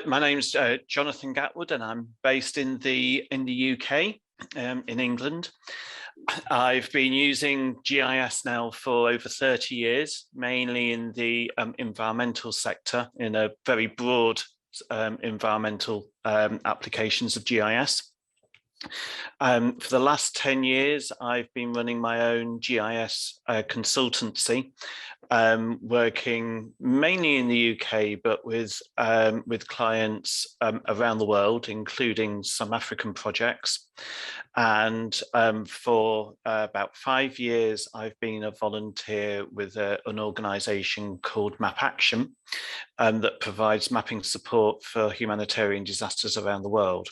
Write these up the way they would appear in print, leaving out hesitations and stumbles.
my name's Jonathan Gatwood, and I'm based in the UK, in England. I've been using GIS now for over 30 years, mainly in the environmental sector, in a very broad environmental applications of GIS. For the last 10 years, I've been running my own GIS consultancy, working mainly in the UK, but with clients around the world, including some African projects. And for about 5 years, I've been a volunteer with an organisation called Map Action that provides mapping support for humanitarian disasters around the world.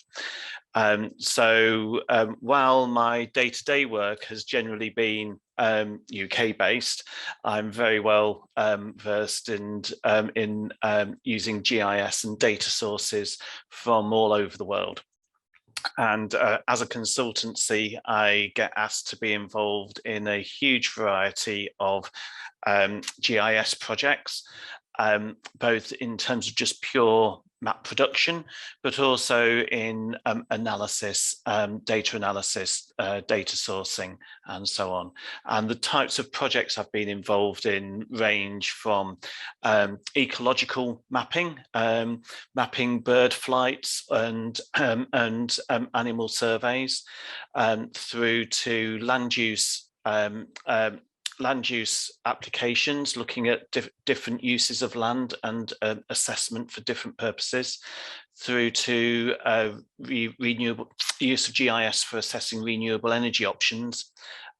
So while my day-to-day work has generally been UK based, I'm very well versed in using GIS and data sources from all over the world. And as a consultancy, I get asked to be involved in a huge variety of GIS projects, both in terms of just pure map production, but also in analysis, data analysis, data sourcing, and so on. And the types of projects I've been involved in range from ecological mapping, mapping bird flights and animal surveys, through to land use applications, looking at different uses of land and assessment for different purposes, through to renewable use of GIS for assessing renewable energy options,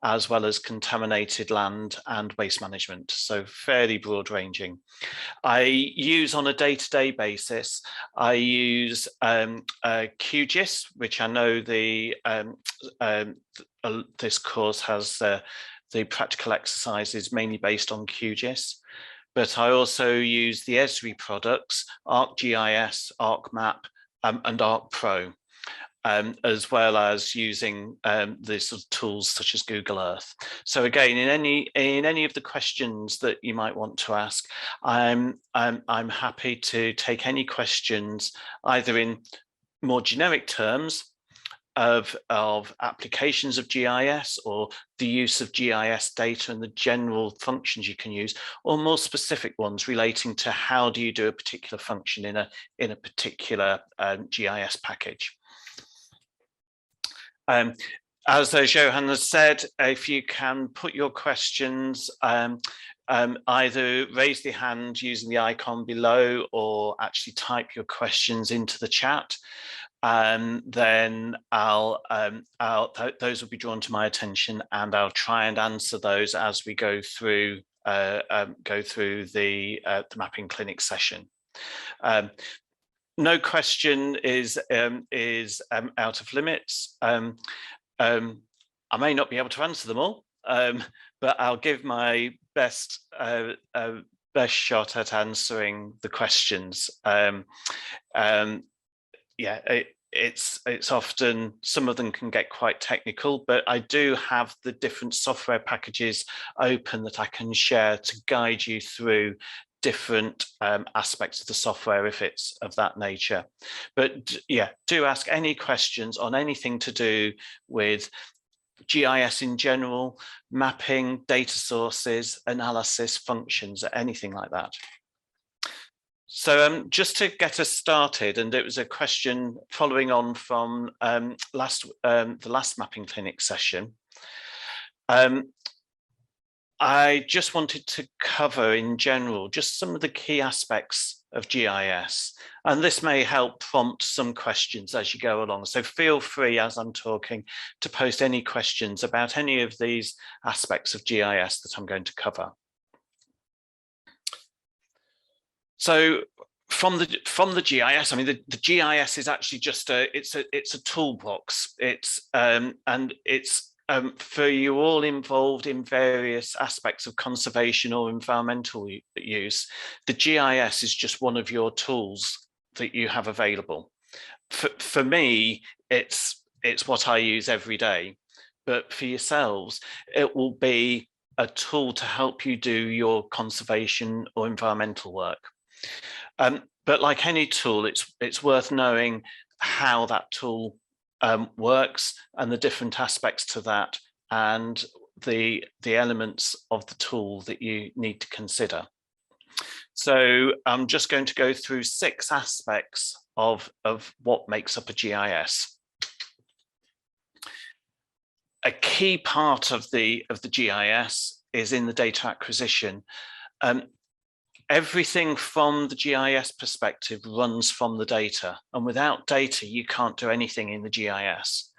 as well as contaminated land and waste management. So fairly broad ranging. I use on a day-to-day basis, I use QGIS, which I know this course has the practical exercises mainly based on QGIS, but I also use the Esri products, ArcGIS, ArcMap, and ArcPro, as well as using the sort of tools such as Google Earth. So again, in any of the questions that you might want to ask, I'm happy to take any questions, either in more generic terms of applications of GIS, or the use of GIS data and the general functions you can use, or more specific ones relating to how do you do a particular function in a particular GIS package. As Johan has said, if you can put your questions, either raise the hand using the icon below, or actually type your questions into the chat, then those will be drawn to my attention, and I'll try and answer those as we go through the mapping clinic session. No question is out of limits. I may not be able to answer them all, but I'll give my best shot at answering the questions. Yeah, it's often, some of them can get quite technical, but I do have the different software packages open that I can share to guide you through different aspects of the software if it's of that nature. But yeah, do ask any questions on anything to do with GIS in general, mapping, data sources, analysis, functions, anything like that. So just to get us started, and it was a question following on from the last mapping clinic session. I just wanted to cover in general just some of the key aspects of GIS, and this may help prompt some questions as you go along. So feel free, as I'm talking, to post any questions about any of these aspects of GIS that I'm going to cover. So from the GIS, I mean, the GIS is actually just it's a toolbox. It's for you all involved in various aspects of conservation or environmental use. The GIS is just one of your tools that you have available. For me, it's what I use every day, but for yourselves, it will be a tool to help you do your conservation or environmental work. but like any tool, it's worth knowing how that tool works and the different aspects to that, and the elements of the tool that you need to consider. So I'm just going to go through 6 aspects of what makes up a GIS. A key part of the GIS is in the data acquisition. Everything from the GIS perspective runs from the data, and without data, you can't do anything in the GIS.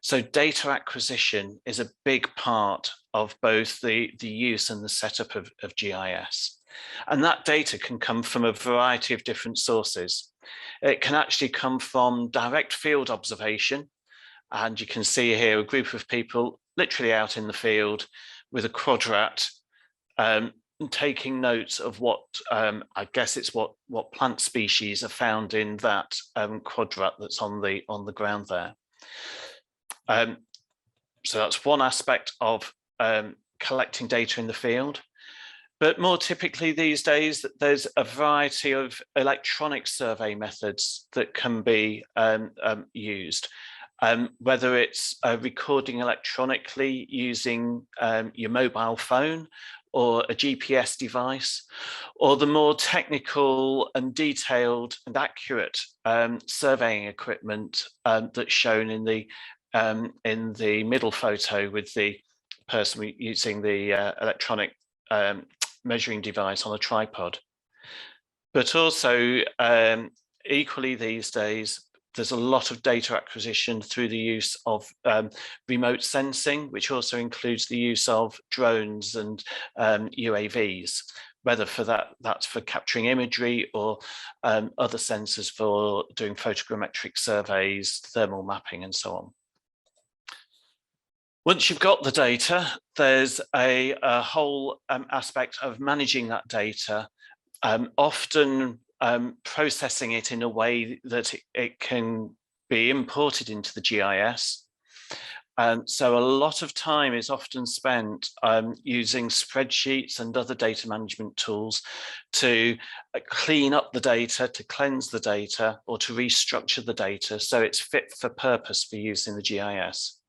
So data acquisition is a big part of both the use and the setup of GIS. And that data can come from a variety of different sources. It can actually come from direct field observation. And you can see here a group of people literally out in the field with a quadrat, taking notes of what I guess it's what plant species are found in that quadrat that's on the ground there. So that's one aspect of collecting data in the field. But more typically these days, there's a variety of electronic survey methods that can be used. Whether it's recording electronically using your mobile phone or a GPS device, or the more technical and detailed and accurate surveying equipment that's shown in the middle photo with the person using the electronic measuring device on a tripod. But also, equally these days, there's a lot of data acquisition through the use of remote sensing, which also includes the use of drones and UAVs, whether that's for capturing imagery or other sensors for doing photogrammetric surveys, thermal mapping, and so on. Once you've got the data, there's a whole aspect of managing that data, often processing it in a way that it can be imported into the GIS. So a lot of time is often spent using spreadsheets and other data management tools to clean up the data, to cleanse the data, or to restructure the data so it's fit for purpose for use in the GIS.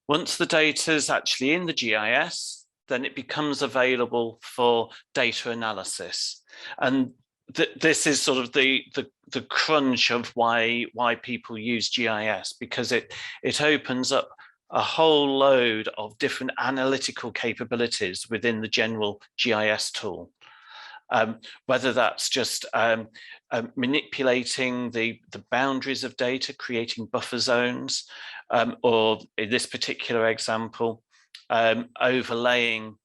Once the data is actually in the GIS, then it becomes available for data analysis. And this is sort of the crunch of why people use GIS, because it opens up a whole load of different analytical capabilities within the general GIS tool. Whether that's just manipulating the boundaries of data, creating buffer zones, or in this particular example, overlaying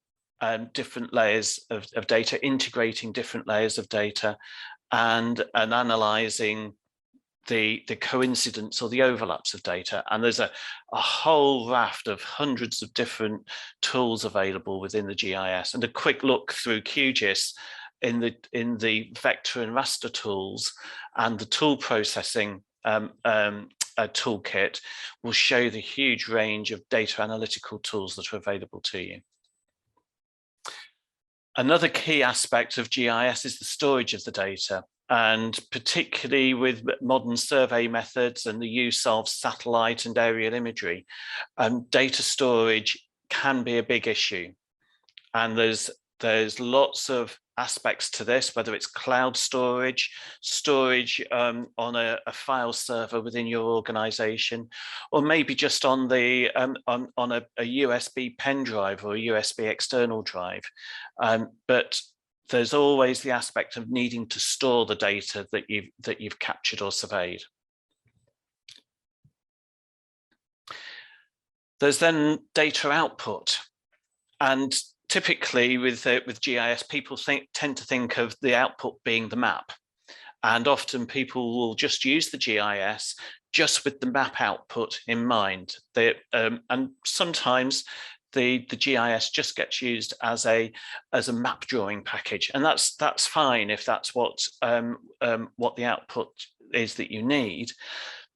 different layers of data, integrating different layers of data, and analyzing the coincidence or the overlaps of data. And there's a whole raft of hundreds of different tools available within the GIS. And a quick look through QGIS in the vector and raster tools and the tool processing toolkit will show the huge range of data analytical tools that are available to you. Another key aspect of GIS is the storage of the data, and particularly with modern survey methods and the use of satellite and aerial imagery, data storage can be a big issue. And there's lots of aspects to this, whether it's cloud storage on a file server within your organization, or maybe just on the on a USB pen drive or a USB external drive. But there's always the aspect of needing to store the data that you've captured or surveyed. There's then data output, and typically with GIS, people tend to think of the output being the map, and often people will just use the GIS just with the map output in mind. And sometimes the GIS just gets used as a map drawing package, and that's fine if that's what the output is that you need.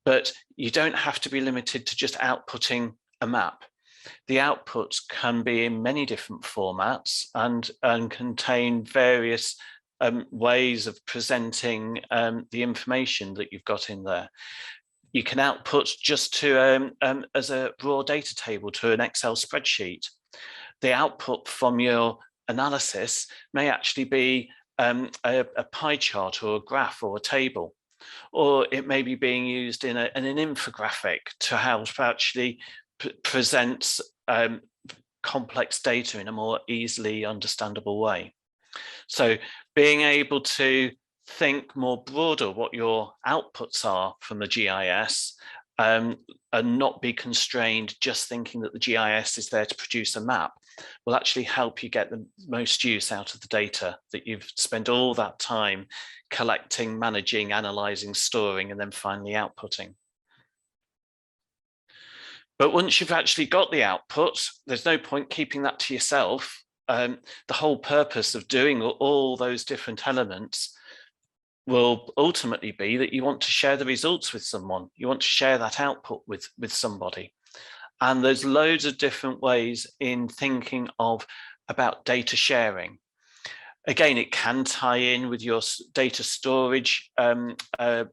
But you don't have to be limited to just outputting a map. the outputs can be in many different formats and contain various ways of presenting the information that you've got in there. You can output just to as a raw data table to an Excel spreadsheet. The output from your analysis may actually be a pie chart or a graph or a table, or it may be being used in an infographic to help actually present complex data in a more easily understandable way. So being able to think more broader what your outputs are from the GIS and not be constrained just thinking that the GIS is there to produce a map will actually help you get the most use out of the data that you've spent all that time collecting, managing, analysing, storing, and then finally outputting. But once you've actually got the output, there's no point keeping that to yourself. The whole purpose of doing all those different elements will ultimately be that you want to share the results with someone. You want to share that output with somebody. And there's loads of different ways in thinking about data sharing. Again, it can tie in with your data storage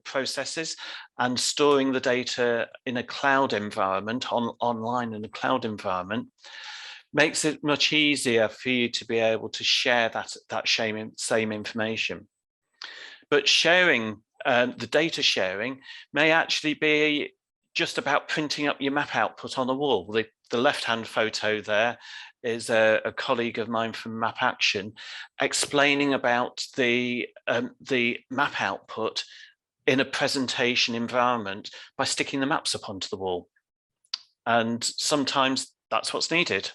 processes, and storing the data in a cloud environment, online in a cloud environment, makes it much easier for you to be able to share that same information. But sharing, the data sharing may actually be just about printing up your map output on a wall. The left-hand photo there is a colleague of mine from Map Action explaining about the map output in a presentation environment by sticking the maps up onto the wall. And sometimes that's what's needed.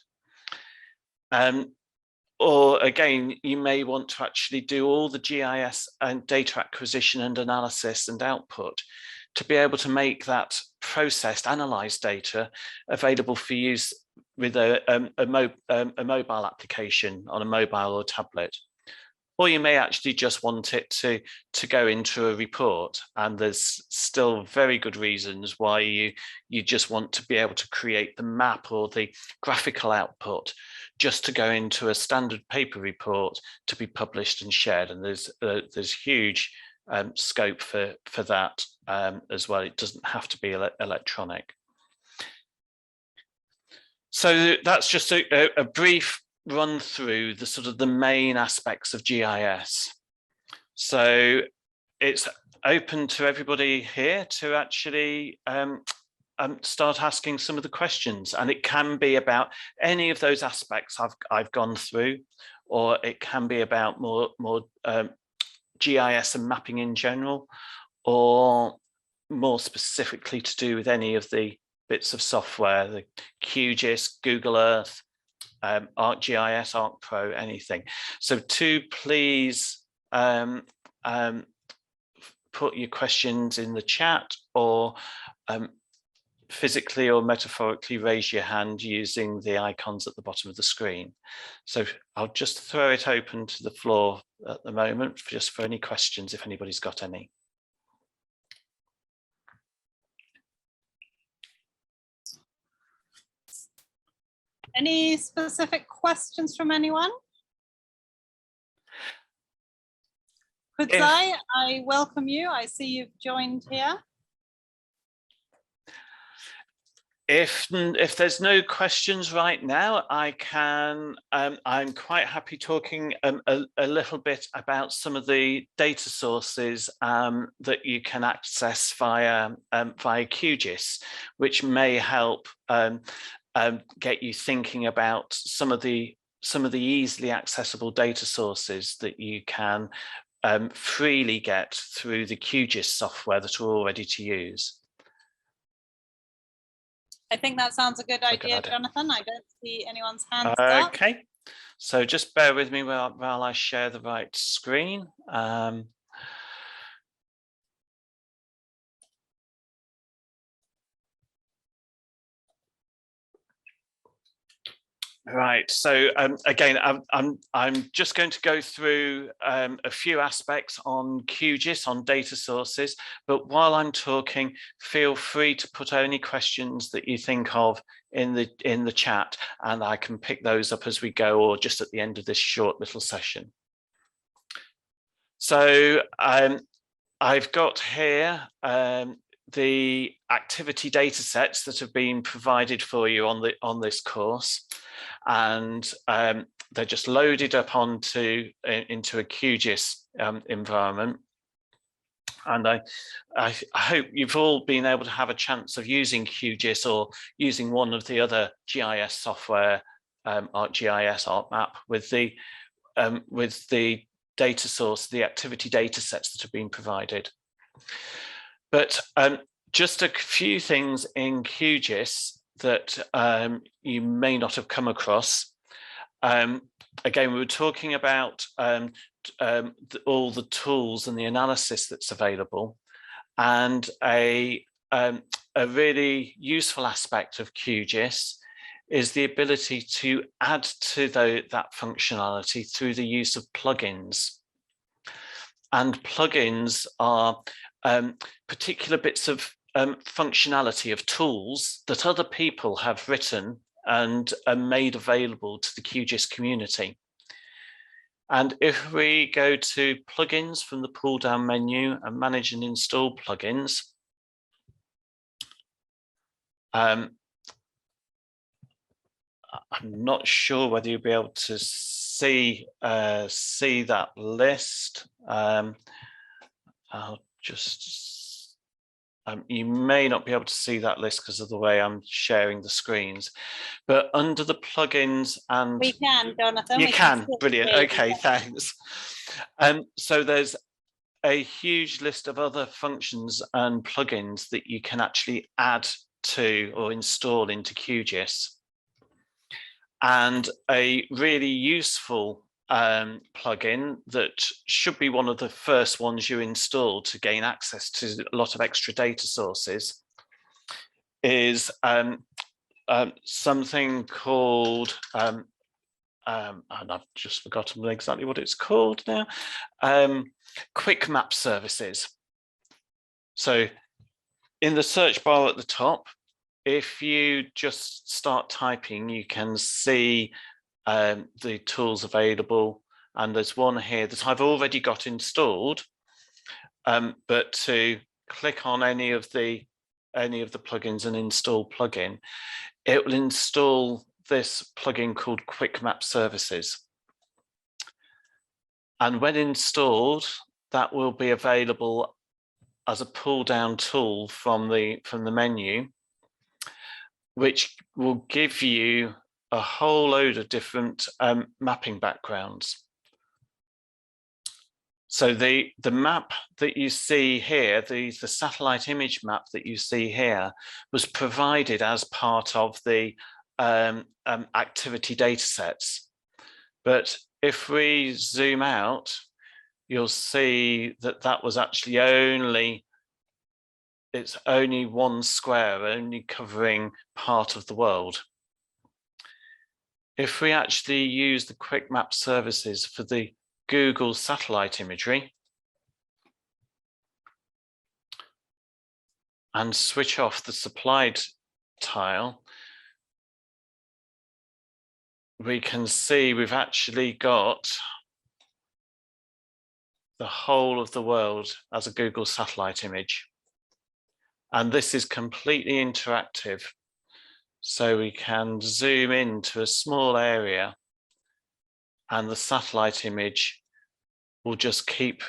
Or again, you may want to actually do all the GIS and data acquisition and analysis and output to be able to make that processed, analysed data available for use with a mobile application on a mobile or tablet. Or you may actually just want it to go into a report, and there's still very good reasons why you just want to be able to create the map or the graphical output just to go into a standard paper report to be published and shared. And there's huge scope for that as well. It doesn't have to be electronic. So that's just a brief run through the main aspects of GIS. So it's open to everybody here to actually start asking some of the questions, and it can be about any of those aspects I've gone through, or it can be about more GIS and mapping in general, or more specifically to do with any of the bits of software, the QGIS, Google Earth, ArcGIS, ArcPro, anything. So please put your questions in the chat, or physically or metaphorically raise your hand using the icons at the bottom of the screen. So I'll just throw it open to the floor at the moment, just for any questions, if anybody's got any. Any specific questions from anyone? Kudzai, I welcome you. I see you've joined here. If there's no questions right now, I can. I'm quite happy talking a little bit about some of the data sources that you can access via QGIS, which may help get you thinking about some of the easily accessible data sources that you can freely get through the QGIS software that are all ready to use. I think that sounds a good idea, Jonathan. I don't see anyone's hands up. Okay, so just bear with me while I share the right screen. Right. So again, I'm just going to go through a few aspects on QGIS, on data sources. But while I'm talking, feel free to put any questions that you think of in the chat, and I can pick those up as we go, or just at the end of this short little session. So I've got here the activity data sets that have been provided for you on this course, and they're just loaded up into a QGIS environment. And I hope you've all been able to have a chance of using QGIS or using one of the other GIS software, ArcGIS, ArcMap, with the data source, the activity data sets that have been provided. But just a few things in QGIS that you may not have come across. Again, we were talking about all the tools and the analysis that's available, and a really useful aspect of QGIS is the ability to add to that functionality through the use of plugins. And plugins are particular bits of functionality of tools that other people have written and made available to the QGIS community. And if we go to plugins from the pull down menu and manage and install plugins, I'm not sure whether you'll be able to see that list. I'll just, you may not be able to see that list because of the way I'm sharing the screens, but under the plugins and— We can, Jonathan. You can, brilliant, okay, thanks. So there's a huge list of other functions and plugins that you can actually add to or install into QGIS. And a really useful plugin that should be one of the first ones you install to gain access to a lot of extra data sources is something called, and I've just forgotten exactly what it's called now, Quick Map Services. So in the search bar at the top, if you just start typing, you can see the tools available, and there's one here that I've already got installed, but to click on any of the plugins and install plugin, it will install this plugin called Quick Map Services. And when installed, that will be available as a pull down tool from the menu, which will give you a whole load of different mapping backgrounds. So the map that you see here, the satellite image map that you see here, was provided as part of the activity data sets. But if we zoom out, you'll see that that was actually it's only one square, only covering part of the world. If we actually use the Quick Map Services for the Google satellite imagery and switch off the supplied tile, we can see we've actually got the whole of the world as a Google satellite image. And this is completely interactive. So we can zoom into a small area and the satellite image will just keep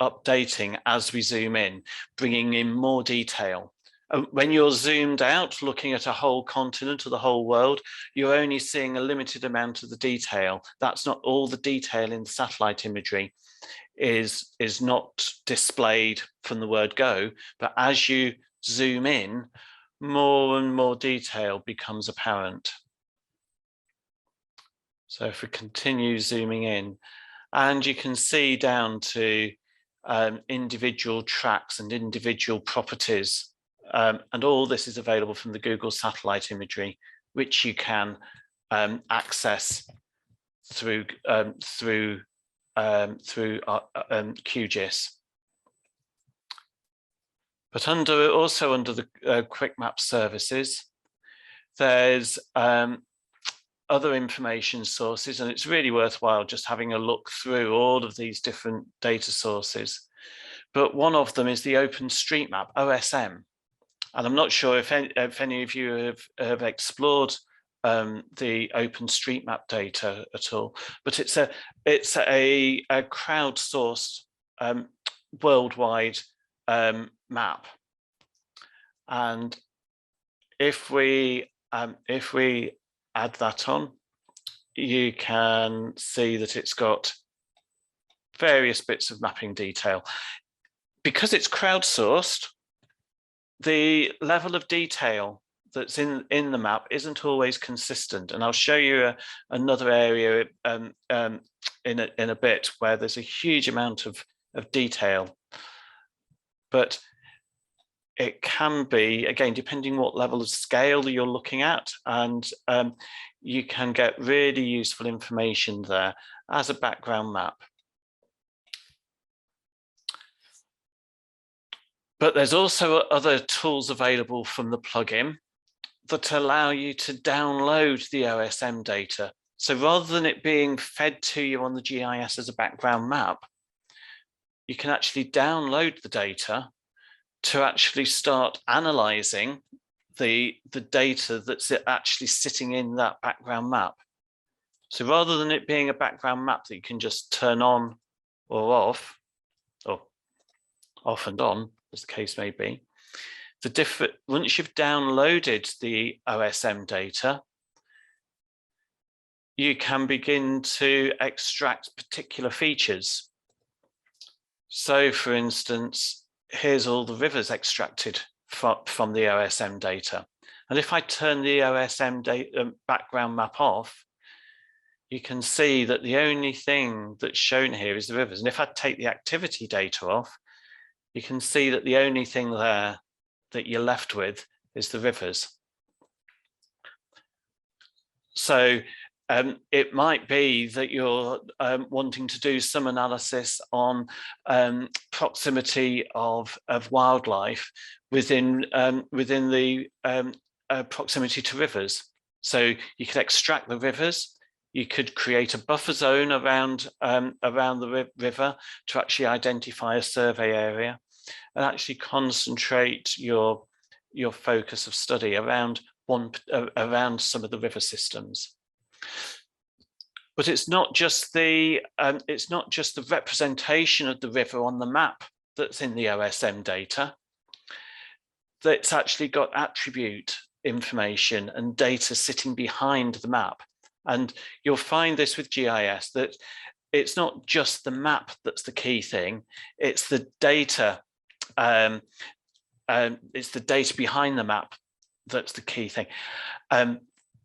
updating as we zoom in, bringing in more detail. When you're zoomed out, looking at a whole continent or the whole world, you're only seeing a limited amount of the detail. That's not all the detail in the satellite imagery is not displayed from the word go, but as you zoom in, more and more detail becomes apparent. So if we continue zooming in, and you can see down to individual tracks and individual properties, and all this is available from the Google satellite imagery which you can access through QGIS. But also under the Quick Map services, there's other information sources, and it's really worthwhile just having a look through all of these different data sources. But one of them is the OpenStreetMap, OSM. And I'm not sure if any of you have explored the OpenStreetMap data at all, but it's a crowdsourced worldwide map. And if we add that on, you can see that it's got various bits of mapping detail. Because it's crowdsourced, the level of detail that's in the map isn't always consistent. And I'll show you another area in a bit where there's a huge amount of detail. But it can be, again, depending what level of scale you're looking at, and you can get really useful information there as a background map. But there's also other tools available from the plugin that allow you to download the OSM data. So rather than it being fed to you on the GIS as a background map, you can actually download the data to actually start analyzing the data that's actually sitting in that background map. So rather than it being a background map that you can just turn on or off, or off and on, as the case may be, once you've downloaded the OSM data, you can begin to extract particular features. So for instance, here's all the rivers extracted from the OSM data. And if I turn the OSM data background map off, you can see that the only thing that's shown here is the rivers. And if I take the activity data off, you can see that the only thing there that you're left with is the rivers. So it might be that you're wanting to do some analysis on proximity of wildlife within the proximity to rivers. So you could extract the rivers. You could create a buffer zone around the river to actually identify a survey area, and actually concentrate your focus of study around some of the river systems. But it's not just the representation of the river on the map that's in the OSM data. That's actually got attribute information and data sitting behind the map. And you'll find this with GIS, that it's not just the map that's the key thing, it's the data. It's the data behind the map that's the key thing.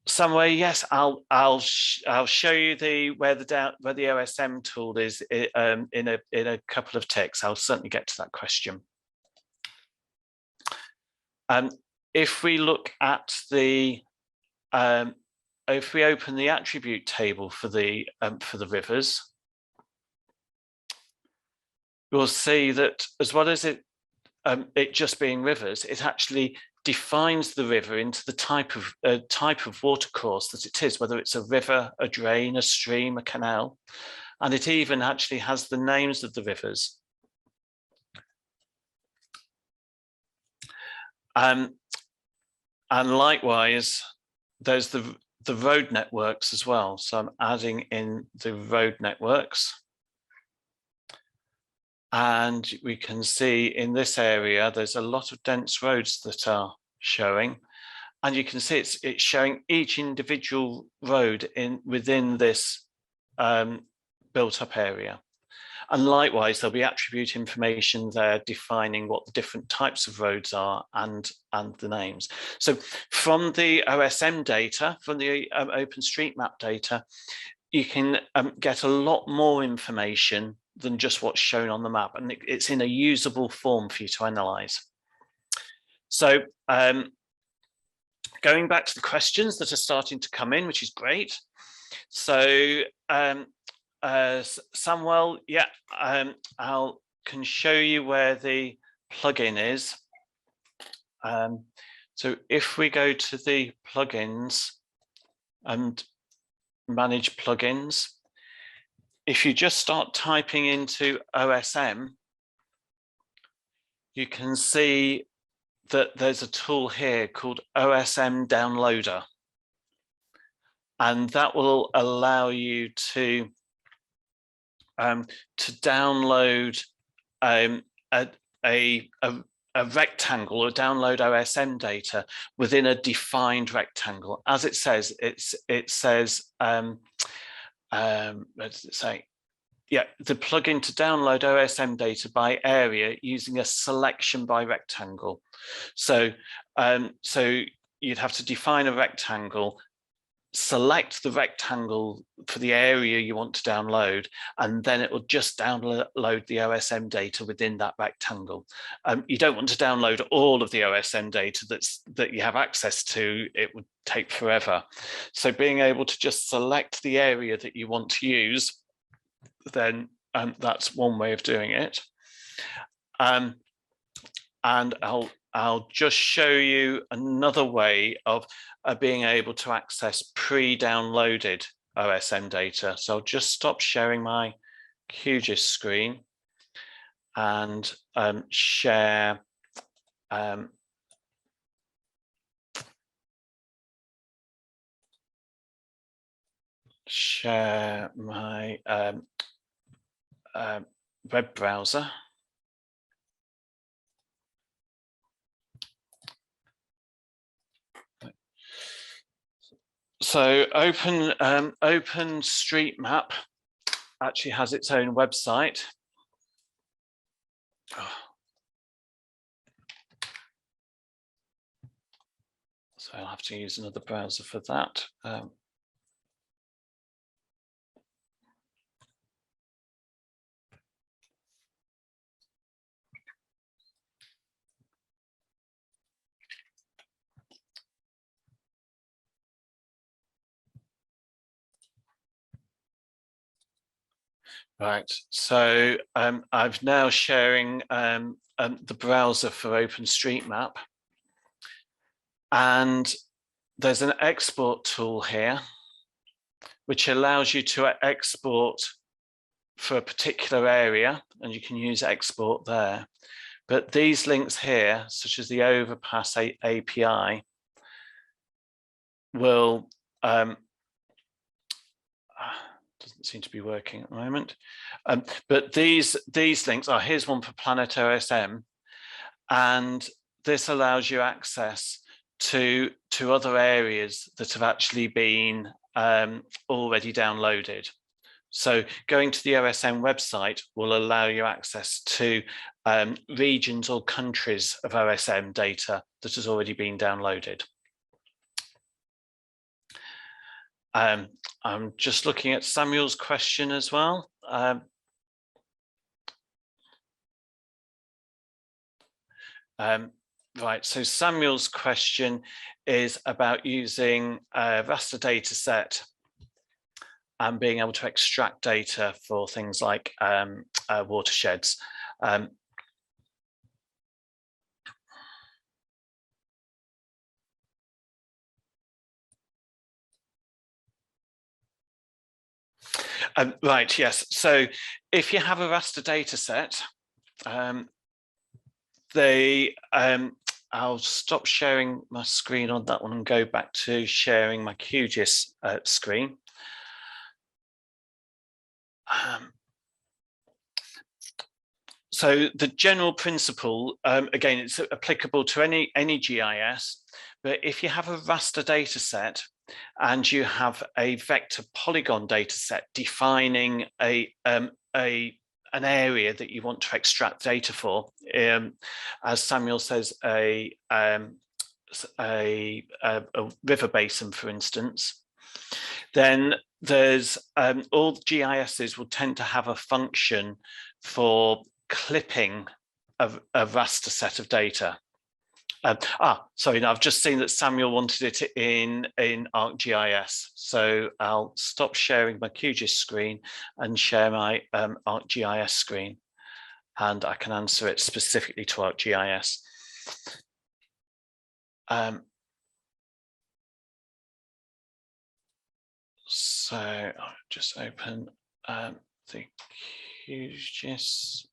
Somewhere, yes, I'll show you where the OSM tool is in a couple of ticks. I'll certainly get to that question. If we look at if we open the attribute table for the rivers, we'll see that as well as it just being rivers, it actually defines the river into the type of watercourse that it is, whether it's a river, a drain, a stream, a canal, and it even actually has the names of the rivers. And likewise, there's the road networks as well. So I'm adding in the road networks. And we can see in this area, there's a lot of dense roads that are showing. And you can see it's showing each individual road within this built up area. And likewise, there'll be attribute information there defining what the different types of roads are and the names. So from the OSM data, from the OpenStreetMap data, you can get a lot more information than just what's shown on the map, and it's in a usable form for you to analyze. So going back to the questions that are starting to come in, which is great. So Samuel, yeah, I can show you where the plugin is. So if we go to the plugins and manage plugins, if you just start typing into OSM, you can see that there's a tool here called OSM Downloader. And that will allow you to download a rectangle or download OSM data within a defined rectangle. As it says, it says, let's say, yeah, the plugin to download OSM data by area using a selection by rectangle. So, so you'd have to define a rectangle, select the rectangle for the area you want to download, and then it will just download the OSM data within that rectangle. You don't want to download all of the OSM data that you have access to. It would take forever. So being able to just select the area that you want to use, then that's one way of doing it. And I'll just show you another way of being able to access pre-downloaded OSM data. So I'll just stop sharing my QGIS screen and share my web browser. So OpenStreetMap actually has its own website. So I'll have to use another browser for that. Right, so I'm now sharing the browser for OpenStreetMap, and there's an export tool here which allows you to export for a particular area, and you can use export there. But these links here, such as the Overpass API, will doesn't seem to be working at the moment. But these links are, here's one for Planet OSM, and this allows you access to other areas that have actually been already downloaded. So going to the OSM website will allow you access to regions or countries of OSM data that has already been downloaded. I'm just looking at Samuel's question as well. Right, so Samuel's question is about using a raster data set and being able to extract data for things like watersheds. Right, yes. So if you have a raster data set, I'll stop sharing my screen on that one and go back to sharing my QGIS screen. So the general principle, again, it's applicable to any GIS, but if you have a raster data set and you have a vector polygon data set defining an area that you want to extract data for, as Samuel says, a river basin, for instance, then there's all GISs will tend to have a function for clipping a raster set of data. Sorry, no, I've just seen that Samuel wanted it in ArcGIS. So I'll stop sharing my QGIS screen and share my ArcGIS screen, and I can answer it specifically to ArcGIS. So I'll just open the QGIS.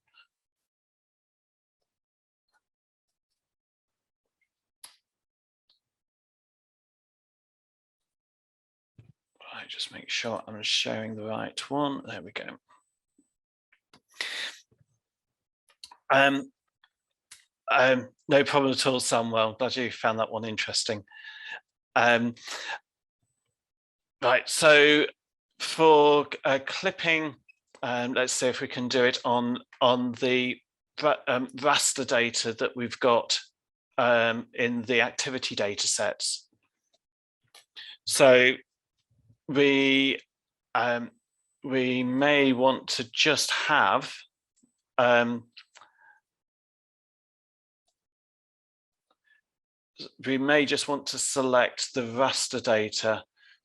Right, just make sure I'm showing the right one. There we go. No problem at all, Samuel. Glad you found that one interesting. Right, so for clipping, let's see if we can do it on the raster data that we've got in the activity data sets. So we may want to just have we may just want to select the raster data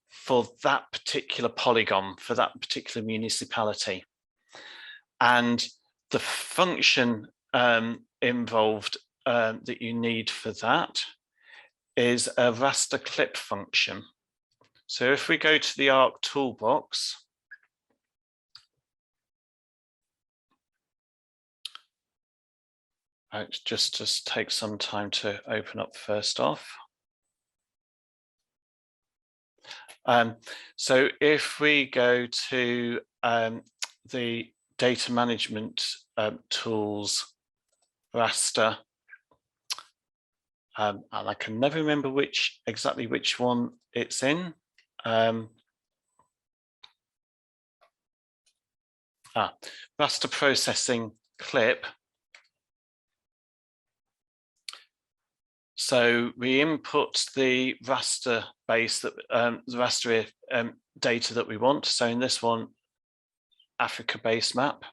for that particular polygon, for that particular municipality. And the function involved that you need for that is a raster clip function. So if we go to the Arc toolbox, it just takes some time to open up first off. So if we go to the data management tools raster, and I can never remember exactly which one it's in. Raster processing clip. So we input the raster base, that the raster data that we want. So in this one, Africa base map.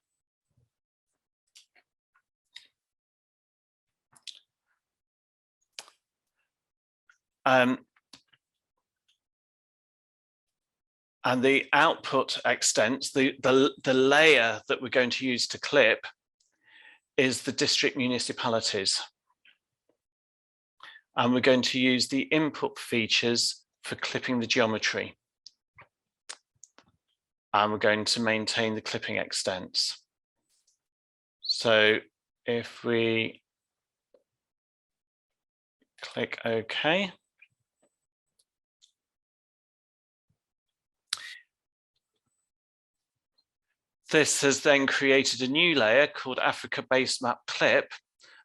And the output extent, the layer that we're going to use to clip is the district municipalities. And we're going to use the input features for clipping the geometry. And we're going to maintain the clipping extents. So if we click OK, this has then created a new layer called Africa Base Map Clip.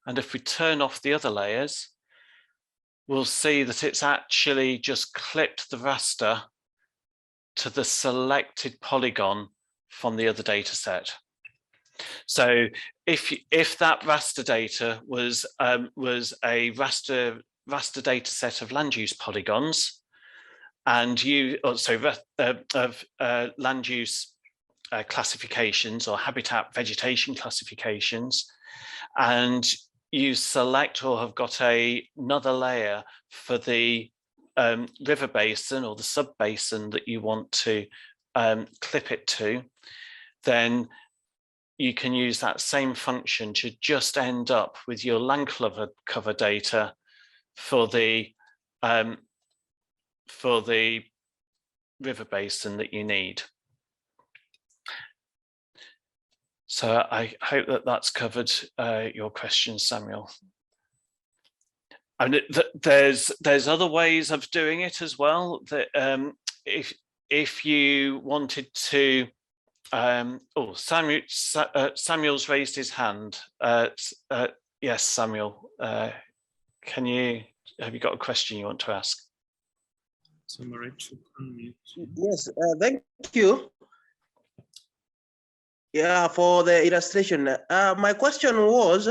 And if we turn off the other layers, we'll see that it's actually just clipped the raster to the selected polygon from the other data set. So if that raster data was a raster data set of land use polygons, and land use classifications or habitat vegetation classifications, and you select or have got another layer for the river basin or the sub basin that you want to clip it to, then you can use that same function to just end up with your land cover data for the river basin that you need. So I hope that that's covered your question, Samuel. And there's other ways of doing it as well. That if you wanted to, Samuel's raised his hand. Yes, Samuel. Have you got a question you want to ask? Yes, thank you. Yeah, for the illustration. My question was,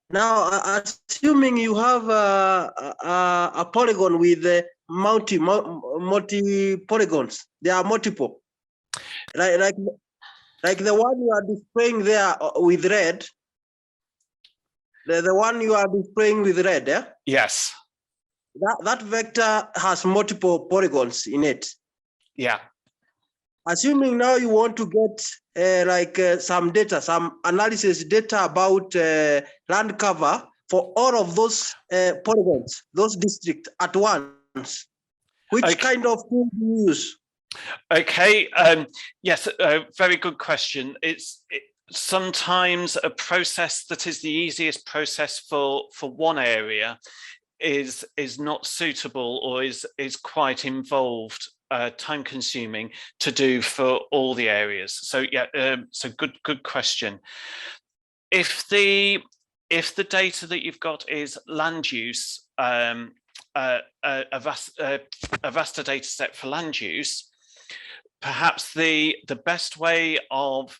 now assuming you have a polygon with multi polygons, there are multiple, like the one you are displaying there with red. The one you are displaying with red, yeah? Yes. That vector has multiple polygons in it. Yeah. Assuming now you want to get some data, some analysis data about land cover for all of those polygons, those districts at once, which kind of tool do you use? Okay. Yes, very good question. It's sometimes a process that is the easiest process for one area is not suitable or is quite involved, time consuming to do for all the areas. So yeah, so good question. If the data that you've got is land use, a raster data set for land use, perhaps the best way of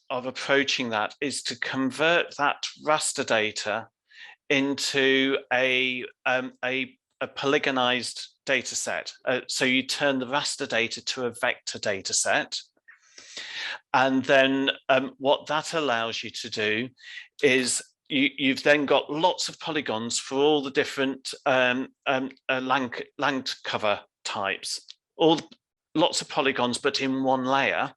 approaching that is to convert that raster data into a polygonized data set. So you turn the raster data to a vector data set. And then what that allows you to do is you've then got lots of polygons for all the different land cover types, lots of polygons, but in one layer.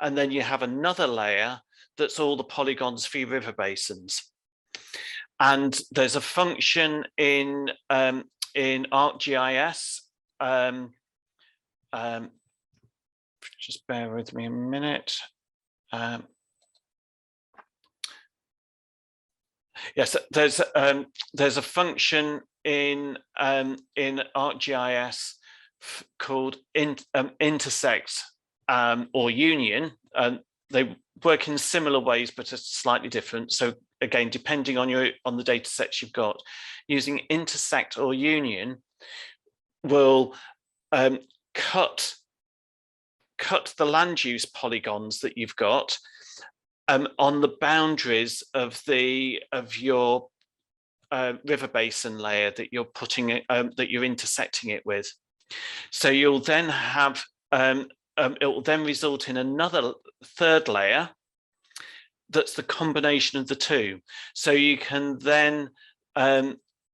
And then you have another layer that's all the polygons for your river basins. And there's a function in ArcGIS. Just bear with me a minute. Yes, there's a function in ArcGIS called Intersex or Union. They work in similar ways, but are slightly different. So again, depending on the data sets you've got, using intersect or union will cut the land use polygons that you've got on the boundaries of your river basin layer that you're putting it, that you're intersecting it with. So you'll then have it will then result in another third layer that's the combination of the two. So you can then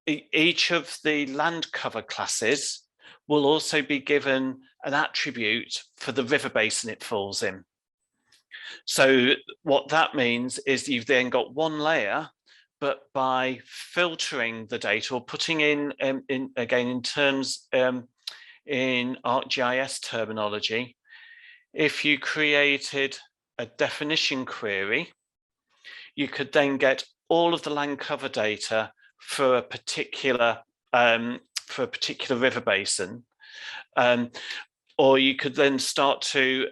each of the land cover classes will also be given an attribute for the river basin it falls in. So what that means is you've then got one layer, but by filtering the data or putting in again in terms in ArcGIS terminology, if you created a definition query, you could then get all of the land cover data for a particular river basin, or you could then start to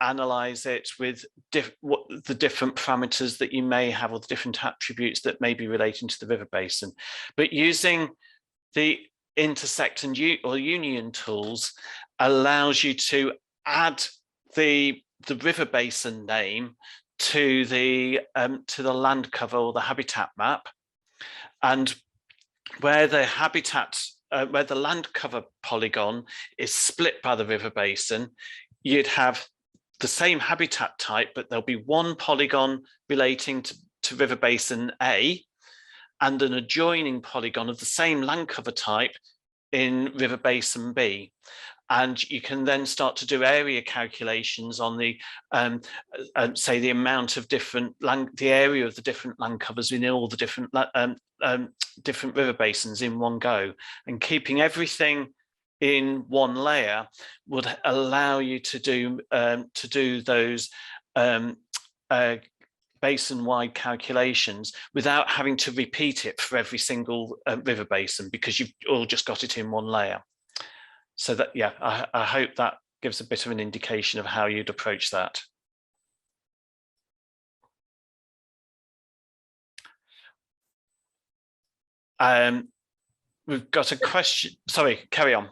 analyze it with the different parameters that you may have, or the different attributes that may be relating to the river basin. But using the intersect and or union tools allows you to add the river basin name to the land cover or the habitat map, and where the habitat where the land cover polygon is split by the river basin, you'd have the same habitat type, but there'll be one polygon relating to river basin A and an adjoining polygon of the same land cover type in river basin B. And you can then start to do area calculations on the, say, the amount of different the area of the different land covers in all the different different river basins in one go. And keeping everything in one layer would allow you to do those basin-wide calculations without having to repeat it for every single river basin, because you've all just got it in one layer. So that, yeah, I hope that gives a bit of an indication of how you'd approach that. We've got a question. Sorry, carry on.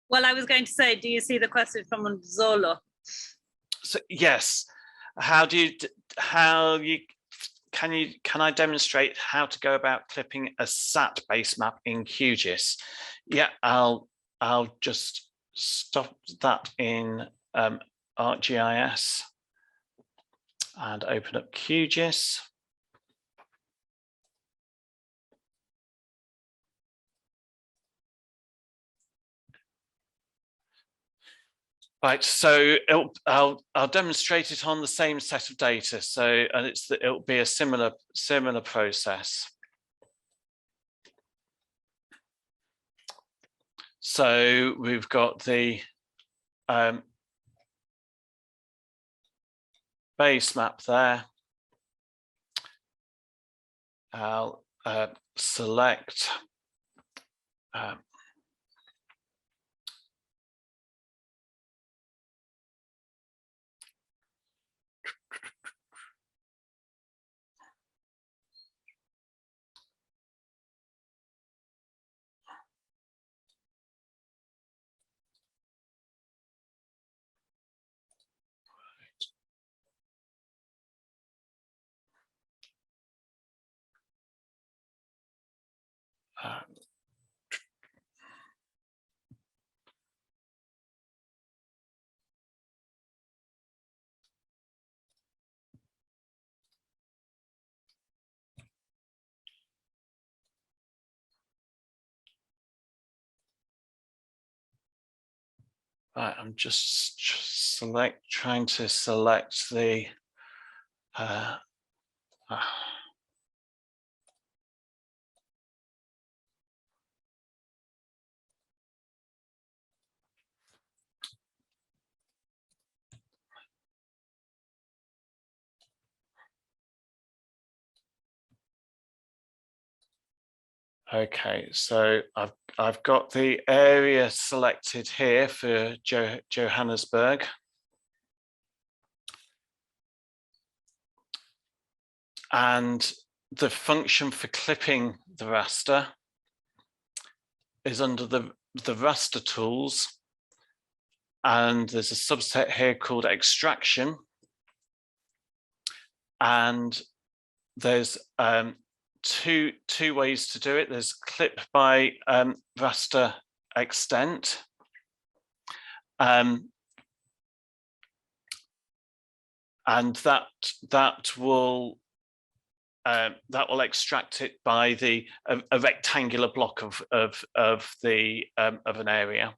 Well, I was going to say, do you see the question from Zolo? So, yes. Can I demonstrate how to go about clipping a SAT base map in QGIS? Yeah, I'll just stop that in ArcGIS and open up QGIS. Right, so I'll demonstrate it on the same set of data. So, and it'll be a similar process. So we've got the base map there. I'll select right, I'm just trying to select the okay, so I've got the area selected here for Johannesburg. And the function for clipping the raster is under the raster tools. And there's a subset here called extraction. And there's two ways to do it. There's clip by raster extent. And that will extract it by a rectangular block of an area.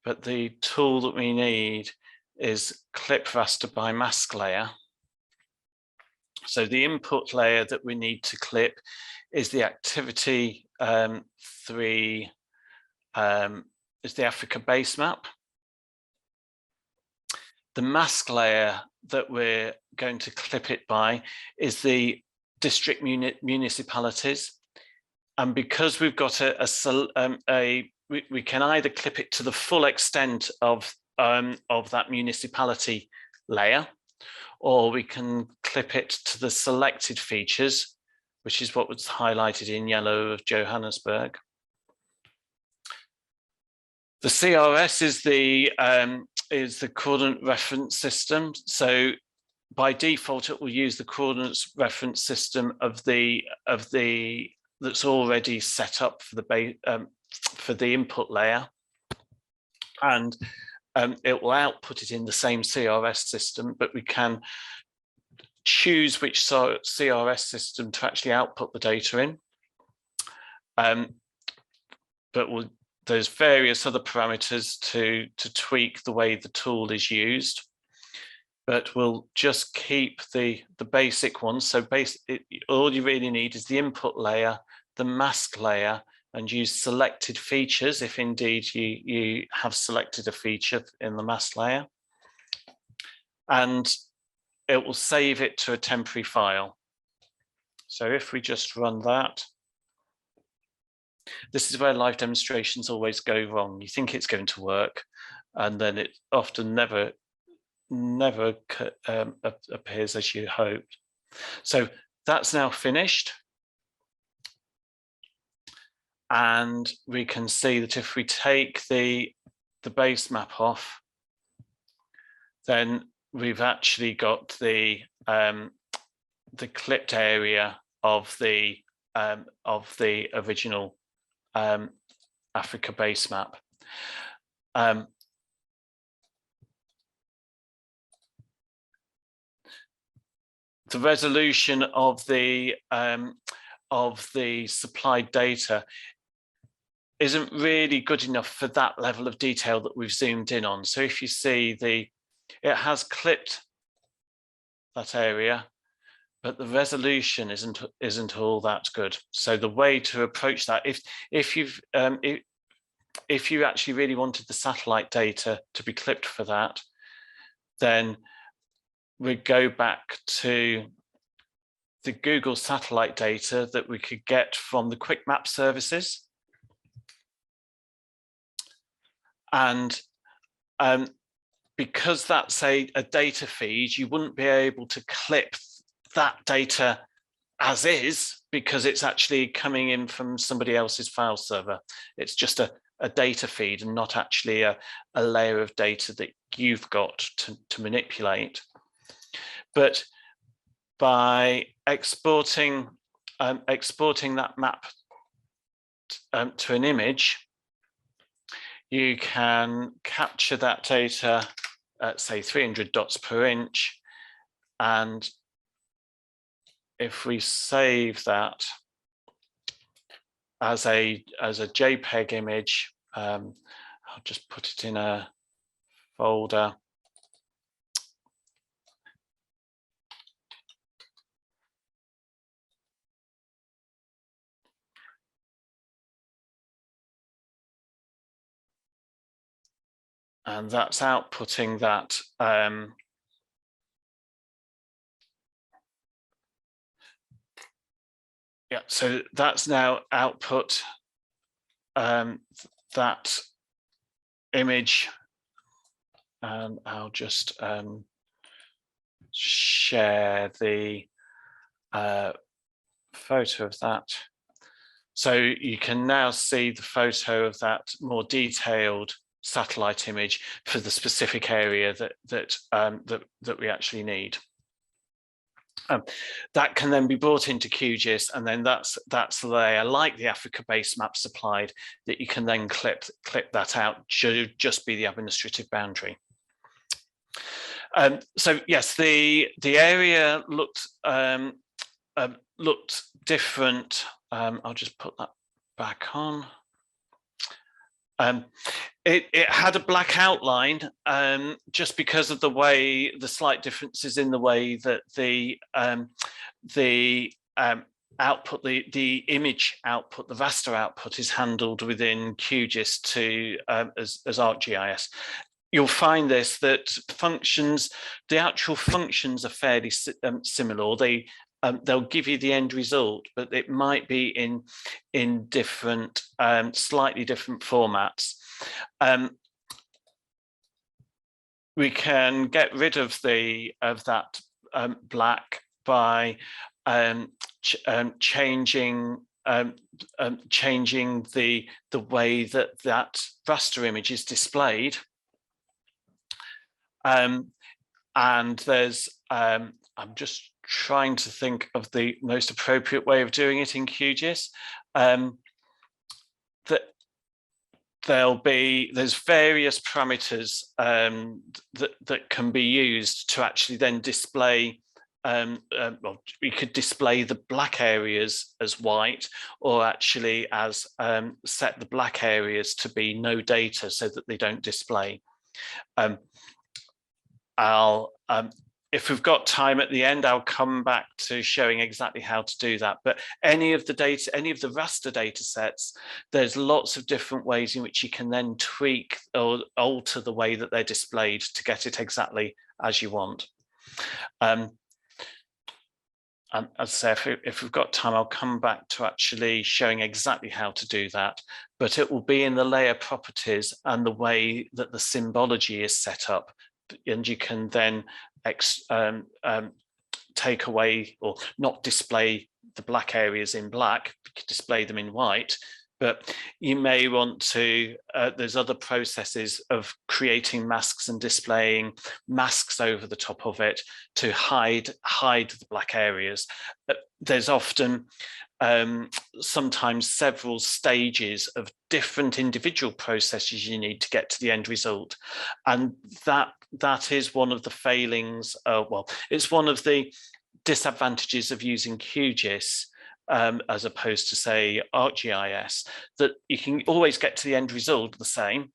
But the tool that we need is clip raster by mask layer. So the input layer that we need to clip is the activity 3, is the Africa base map. The mask layer that we're going to clip it by is the district municipalities. And because we've got we can either clip it to the full extent of that municipality layer, or we can clip it to the selected features, which is what was highlighted in yellow of Johannesburg. The CRS is the coordinate reference system. So by default, it will use the coordinates reference system of the that's already set up for the input layer, and it will output it in the same CRS system. But we can choose which CRS system to actually output the data in. But there's various other parameters to tweak the way the tool is used, but we'll just keep the basic ones. So all you really need is the input layer, the mask layer, and use selected features if indeed you have selected a feature in the mask layer. And it will save it to a temporary file. So if we just run that, this is where live demonstrations always go wrong. You think it's going to work, and then it often never appears as you hoped. So that's now finished. And we can see that if we take the base map off, then we've actually got the clipped area of the original Africa base map. The resolution of the supplied data isn't really good enough for that level of detail that we've zoomed in on. So if you see it has clipped that area, but the resolution isn't all that good. So the way to approach that, if you actually really wanted the satellite data to be clipped for that, then we go back to the Google satellite data that we could get from the quick map services. And because that's a data feed, you wouldn't be able to clip that data as is, because it's actually coming in from somebody else's file server. It's just a data feed and not actually a layer of data that you've got to manipulate. But by exporting that map to an image, you can capture that data at, say, 300 dots per inch. And if we save that as a JPEG image, I'll just put it in a folder. And that's outputting that yeah, so that's now output that image, and I'll just share the photo of that. So you can now see the photo of that more detailed satellite image for the specific area that we actually need. That can then be brought into QGIS, and then that's the layer, like the Africa-based map supplied, that you can then clip that out to just be the administrative boundary. So yes, the area looked different. I'll just put that back on. It had a black outline just because of the slight differences in the way that the output, the image output, the raster output is handled within QGIS as ArcGIS. You'll find this, that the actual functions are fairly similar, or they'll give you the end result, but it might be in different, slightly different formats. We can get rid of that black by changing the way that raster image is displayed. And there's I'm just trying to think of the most appropriate way of doing it in QGIS. There's various parameters that can be used to actually then display. Well, we could display the black areas as white, or actually as set the black areas to be no data so that they don't display. If we've got time at the end, I'll come back to showing exactly how to do that. But any of the data, any of the raster data sets, there's lots of different ways in which you can then tweak or alter the way that they're displayed to get it exactly as you want. And as I say, if we've got time, I'll come back to actually showing exactly how to do that. But it will be in the layer properties and the way that the symbology is set up. And you can then take away or not display the black areas in black, you can display them in white, but you may want to, there's other processes of creating masks and displaying masks over the top of it to hide the black areas. There's often sometimes several stages of different individual processes you need to get to the end result, and that is one of the failings. Well, it's one of the disadvantages of using QGIS as opposed to say ArcGIS, that you can always get to the end result the same,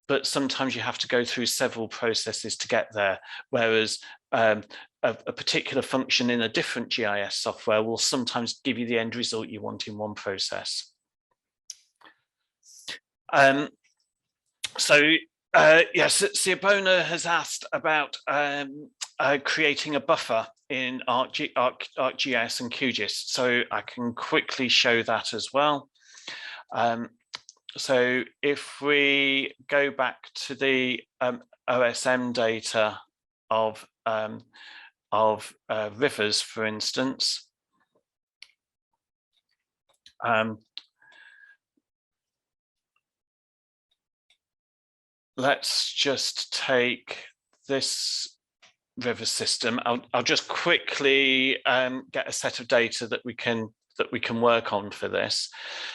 but sometimes you have to go through several processes to get there, whereas a particular function in a different GIS software will sometimes give you the end result you want in one process. Yes, Siobona has asked about creating a buffer in ArcGIS and QGIS, so I can quickly show that as well. So if we go back to the OSM data of rivers, for instance, let's just take this river system. I'll just quickly get a set of data that we can work on for this.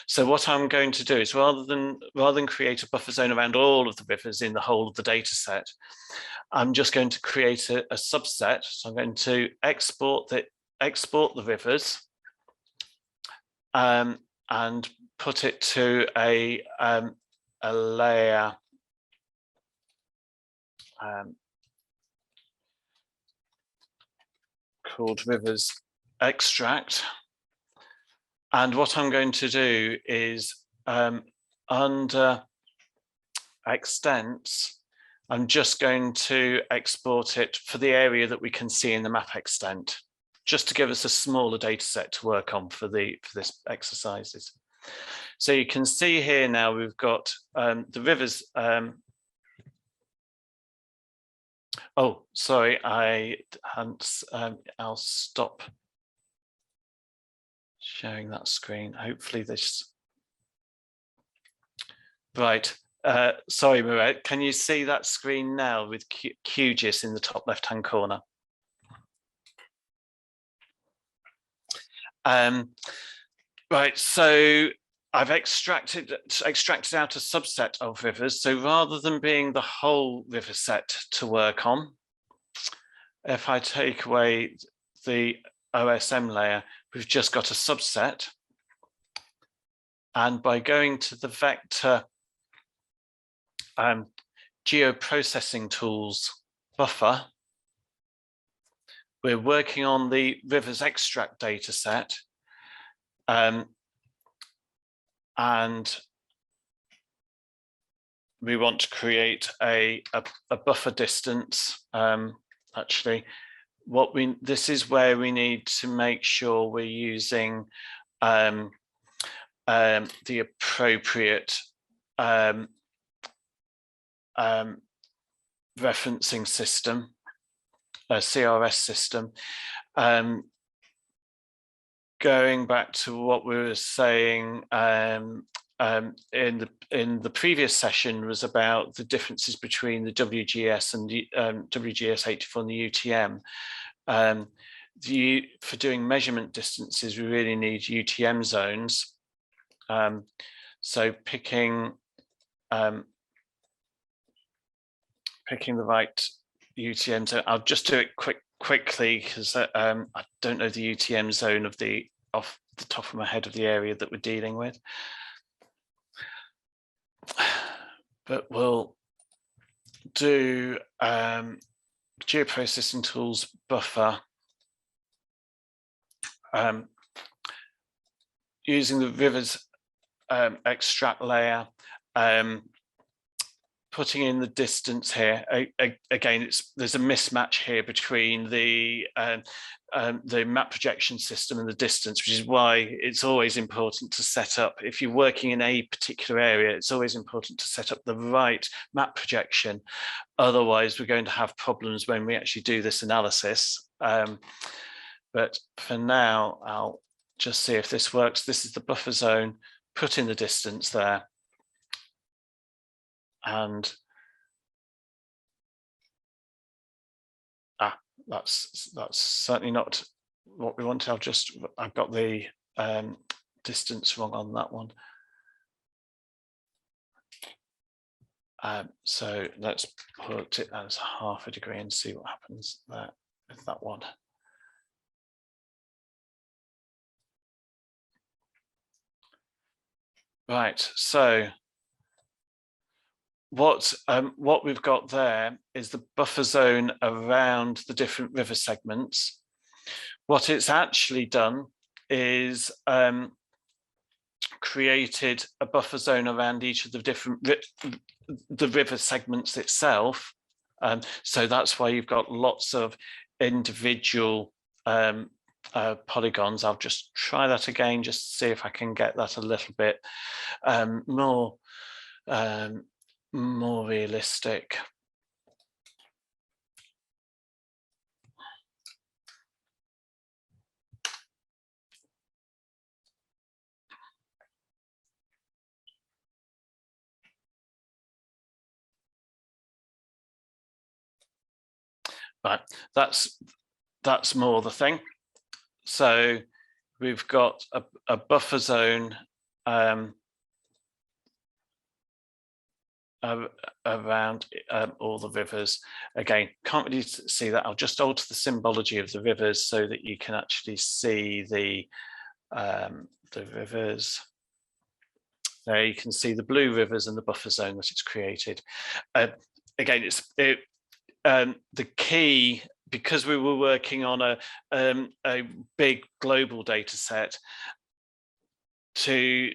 So what I'm going to do is rather than create a buffer zone around all of the rivers in the whole of the data set, I'm just going to create a subset. So I'm going to export the rivers and put it to a layer called rivers extract. And what I'm going to do is under extents, I'm just going to export it for the area that we can see in the map extent, just to give us a smaller data set to work on for this exercises. So you can see here now we've got the rivers. Oh, sorry, I'll stop sharing that screen. Hopefully this. Right. Sorry, Murat, can you see that screen now with QGIS in the top left-hand corner? Right, so I've extracted out a subset of rivers. So rather than being the whole river set to work on, if I take away the OSM layer, we've just got a subset. And by going to the vector geoprocessing tools buffer, we're working on the rivers extract data set. And we want to create a buffer distance. Actually, this is where we need to make sure we're using the appropriate referencing system, CRS system. Going back to what we were saying in the previous session was about the differences between the WGS and the WGS 84 and the UTM. For doing measurement distances, we really need UTM zones. So picking the right UTM zone. I'll just do it quickly because I don't know the UTM zone off the top of my head of the area that we're dealing with. But we'll do geoprocessing tools buffer using the rivers extract layer, putting in the distance here. Again, there's a mismatch here between the map projection system and the distance, which is why it's always important to set up, if you're working in a particular area, it's always important to set up the right map projection. Otherwise, we're going to have problems when we actually do this analysis. But for now, I'll just see if this works. This is the buffer zone, put in the distance there. And that's certainly not what we want. I've got the distance wrong on that one. So let's put it as 1/2 degree and see what happens there with that one. Right, so what we've got there is the buffer zone around the different river segments. What it's actually done is created a buffer zone around each of the different river segments itself. So that's why you've got lots of individual polygons. I'll just try that again, just to see if I can get that a little bit more realistic. Right, that's more the thing. So we've got a buffer zone around all the rivers. Again, can't really see that. I'll just alter the symbology of the rivers so that you can actually see the rivers. There you can see the blue rivers and the buffer zone that it's created. Again, the key, because we were working on a big global data set, to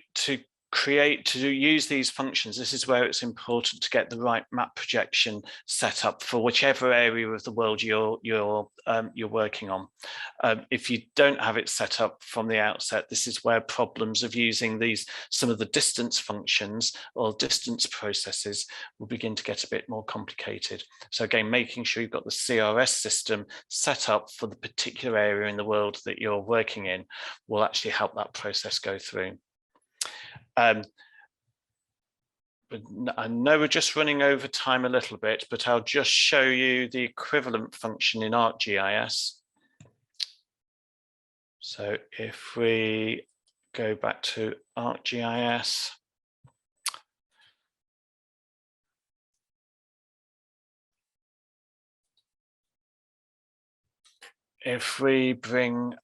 use these functions, this is where it's important to get the right map projection set up for whichever area of the world you're working on. If you don't have it set up from the outset, this is where problems of using some of the distance functions or distance processes will begin to get a bit more complicated. So again, making sure you've got the CRS system set up for the particular area in the world that you're working in will actually help that process go through. But I know we're just running over time a little bit, but I'll just show you the equivalent function in ArcGIS. So if we go back to ArcGIS, if we bring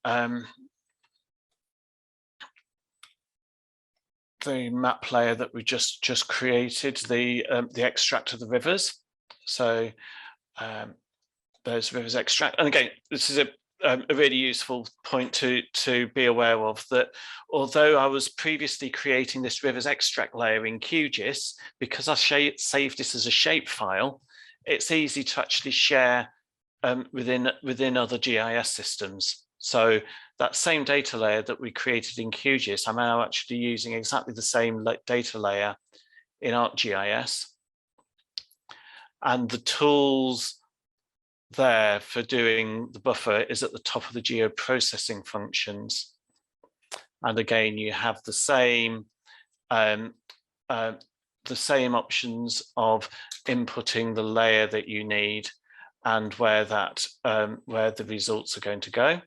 the map layer that we just created, the extract of the rivers. So there's rivers extract, and again, this is a really useful point to be aware of, that although I was previously creating this rivers extract layer in QGIS, because I saved this as a shape file, it's easy to actually share within other GIS systems. So that same data layer that we created in QGIS, I'm now actually using exactly the same data layer in ArcGIS. And the tools there for doing the buffer is at the top of the geoprocessing functions. And again, you have the same options of inputting the layer that you need and where the results are going to go.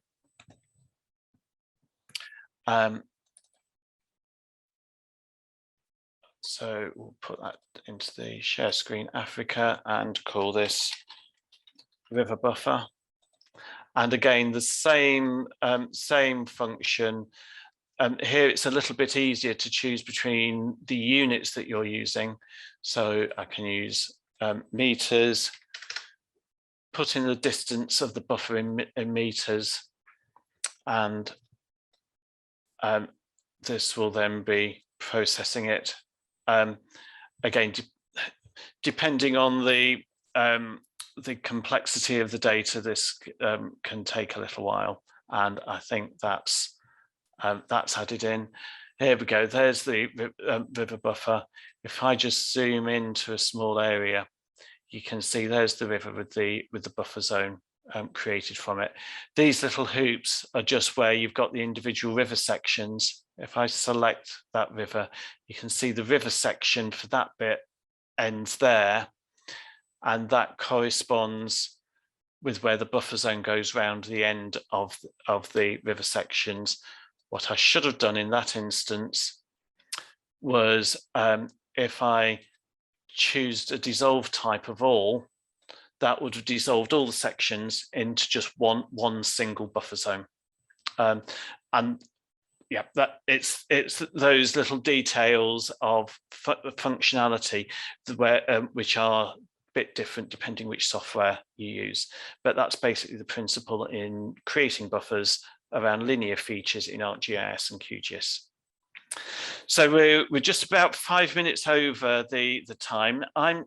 So we'll put that into the share screen Africa and call this river buffer. And again, the same function. Here it's a little bit easier to choose between the units that you're using. So I can use meters, put in the distance of the buffer in meters, and this will then be processing it. Again, depending on the complexity of the data, this can take a little while, and I think that's added in. Here we go. There's the river buffer. If I just zoom into a small area, you can see there's the river with the buffer zone created from it. These little hoops are just where you've got the individual river sections. If I select that river, you can see the river section for that bit ends there, and that corresponds with where the buffer zone goes round the end of the river sections. What I should have done in that instance was if I choose a dissolve type of all, that would have dissolved all the sections into just one single buffer zone. And Yeah, that it's those little details of functionality where which are a bit different depending which software you use. But that's basically the principle in creating buffers around linear features in ArcGIS and QGIS. So we're just about 5 minutes over the time. I'm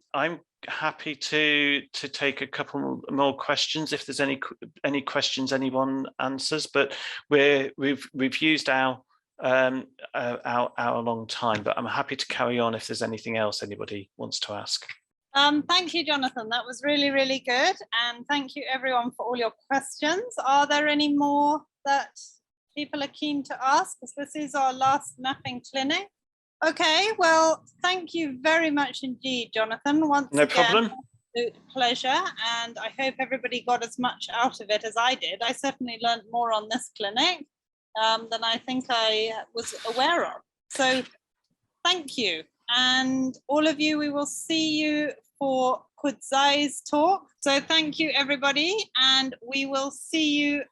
happy to take a couple more questions if there's any questions anyone answers, but we've used our long time, but I'm happy to carry on if there's anything else anybody wants to ask. Thank you, Jonathan. That was really, really good. And thank you everyone for all your questions. Are there any more that people are keen to ask? Because this is our last mapping clinic. Okay, well, thank you very much indeed, Jonathan. Once again, problem. Absolute pleasure. And I hope everybody got as much out of it as I did. I certainly learned more on this clinic than I think I was aware of. So thank you. And all of you, we will see you for Kudzai's talk. So thank you, everybody. And we will see you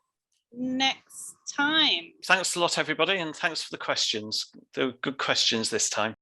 next time. Thanks a lot, everybody, and thanks for the questions. They were good questions this time.